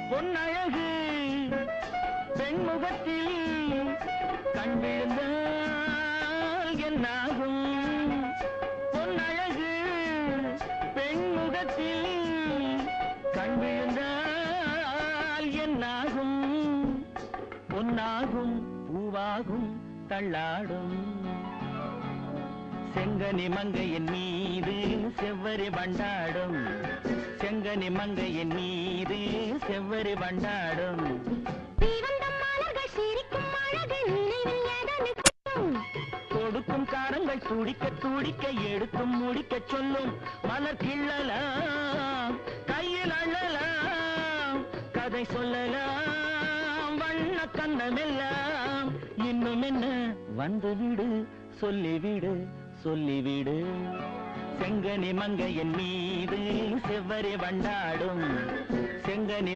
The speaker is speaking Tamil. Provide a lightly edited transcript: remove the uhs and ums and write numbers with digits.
பொன்னழகு பெண்முகத்தில் கண் விழுந்தால் என்னாகும் பொன்னழகு பெண்முகத்தில் கண் விழுந்தால் என்னாகும் பொன்னாகும் பூவாகும் தள்ளாடும் செங்கனி மங்கையின் மீது செவ்வரி வண்டாடும் செங்கனி மங்கையின் மீது செவ்வரி வண்டாடும் கொடுக்கும் காரங்கள் துடிக்க துடிக்க எடுத்தும் முடிக்க சொல்லும் மலர் கிள்ளலாம் கையில் அள்ளலாம் கதை சொல்லலாம் வண்ண கண்ணமெல்லாம் இன்னும் என்ன வந்துவிடு சொல்லிவிடு சொல்லிவிடு செங்கனி மங்கையின் மீது செவ்வரி வண்டாடும் செங்கனி